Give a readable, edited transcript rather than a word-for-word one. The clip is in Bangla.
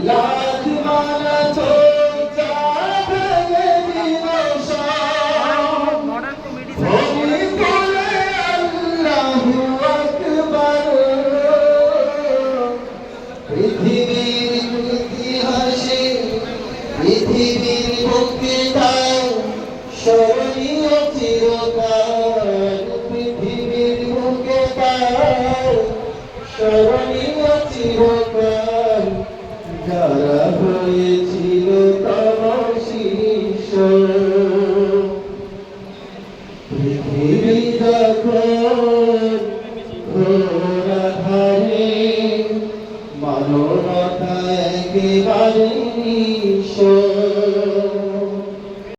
লাখ মালা তো পৃথিবীর বুকে তার স্মরণীয় চিরকাল, পৃথিবীর বুকে তার স্মরণীয় চিরকাল, যারা হয়েছিল তার শিষ্য। পৃথিবী যখন ঘোর আধারে মানবতা একেবারে